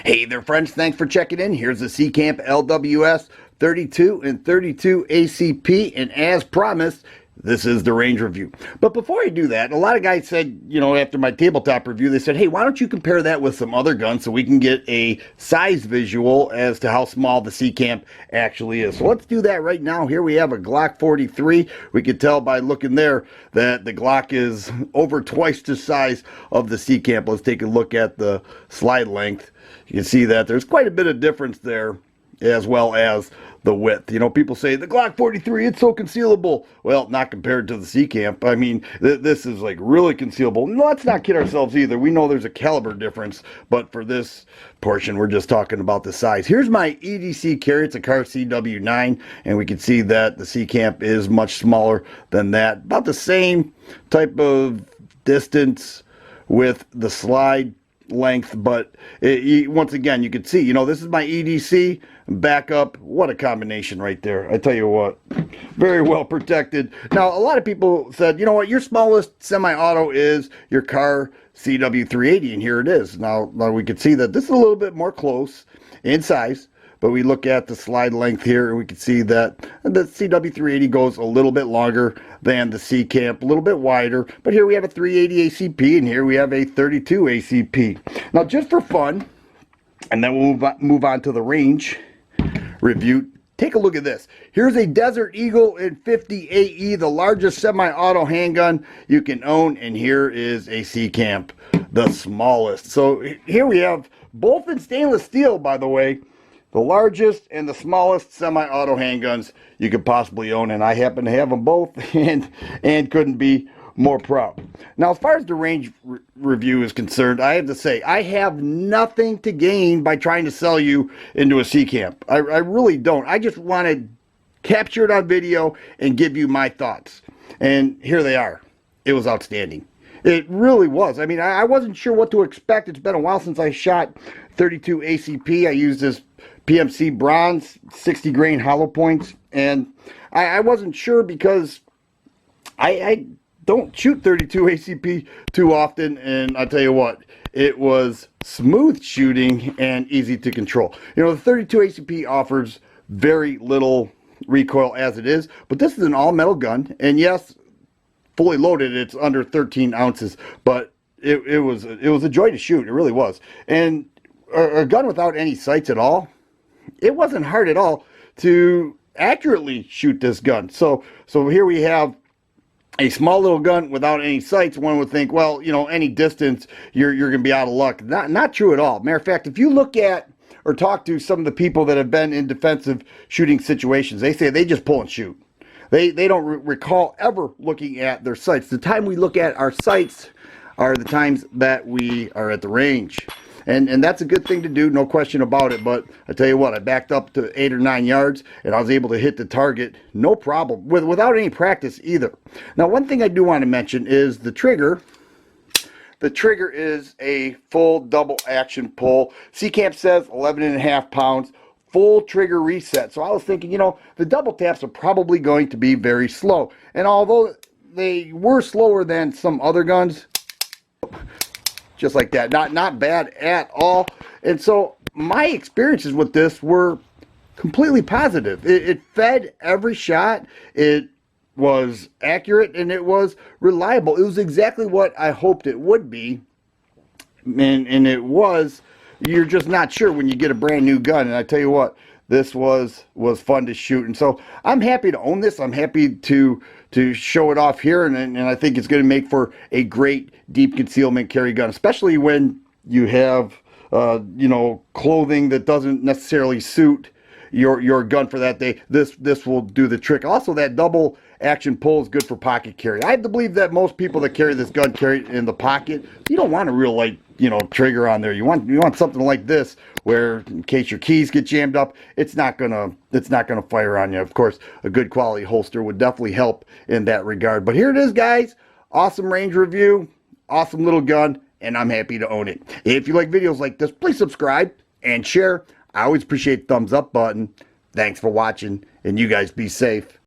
Hey there, friends. Thanks for checking in. Here's the Seecamp LWS 32 and 32 ACP, and as promised, this is the range review. But before I do that, a lot of guys said, after my tabletop review, they said, hey, why don't you compare that with some other guns so we can get a size visual as to how small the Seecamp actually is. So let's do that right now. Here we have a Glock 43. We could tell by looking there that the Glock is over twice the size of the Seecamp. Let's take a look at the slide length. You can see that there's quite a bit of difference there, as well as the width. People say the Glock 43, it's so concealable. Well, not compared to the Seecamp. I mean, this is like really concealable. No, let's not kid ourselves either. We know there's a caliber difference, but for this portion, we're just talking about the size. Here's my EDC carry. It's a Car CW9, and we can see that the Seecamp is much smaller than that. About the same type of distance with the slide length, but once again, you can see, this is my EDC backup. What a combination right there. I tell you what, very well protected. Now, a lot of people said, you know what, your smallest semi-auto is your Car CW380, and here it is. Now we can see that this is a little bit more close in size, but we look at the slide length here and we can see that the CW380 goes a little bit longer than the Seecamp, a little bit wider. But here we have a 380 ACP and here we have a 32 ACP. Now, just for fun, and then we'll move on to the range review. Take a look at this. Here's a Desert Eagle in 50 AE, the largest semi-auto handgun you can own, and here is a Seecamp, the smallest. So here we have both in stainless steel, by the way, the largest and the smallest semi-auto handguns you could possibly own, and I happen to have them both, and couldn't be more proud. Now, as far as the range review is concerned, I have to say, I have nothing to gain by trying to sell you into a Seecamp. I really don't. I just want to capture it on video and give you my thoughts. And here they are. It was outstanding. It really was. I mean, I wasn't sure what to expect. It's been a while since I shot 32 ACP. I used this PMC bronze 60 grain hollow points, and I wasn't sure because I don't shoot 32 ACP too often, and I tell you what, it was smooth shooting and easy to control. The 32 ACP offers very little recoil as it is, but this is an all metal gun, and yes, fully loaded, it's under 13 ounces, but it was a joy to shoot. It really was. And a gun without any sights at all, it wasn't hard at all to accurately shoot this gun. So here we have a small little gun without any sights. One would think, well, any distance, you're going to be out of luck. Not true at all. Matter of fact, if you look at or talk to some of the people that have been in defensive shooting situations, they say they just pull and shoot. They don't recall ever looking at their sights. The time we look at our sights are the times that we are at the range. And that's a good thing to do, no question about it. But I tell you what, I backed up to 8 or 9 yards, and I was able to hit the target, no problem, without any practice either. Now, one thing I do want to mention is the trigger. The trigger is a full double action pull. Seecamp says 11.5 pounds, full trigger reset. So I was thinking, the double taps are probably going to be very slow. And although they were slower than some other guns, just like that, not bad at all. And so my experiences with this were completely positive. It fed every shot. It was accurate and it was reliable. It was exactly what I hoped it would be, and it was. You're just not sure when you get a brand new gun. And I tell you what, this was fun to shoot. And so I'm happy to own this. I'm happy to show it off here, and I think it's going to make for a great deep concealment carry gun, especially when you have clothing that doesn't necessarily suit your gun for that day. This will do the trick. Also, that double action pull is good for pocket carry. I have to believe that most people that carry this gun carry it in the pocket. You don't want a real light trigger on there. You want something like this where in case your keys get jammed up, it's not gonna fire on you. Of course, a good quality holster would definitely help in that regard. But here it is, guys. Awesome range review, awesome little gun, and I'm happy to own it. If you like videos like this, please subscribe and share. I always appreciate the thumbs up button. Thanks for watching, and you guys be safe.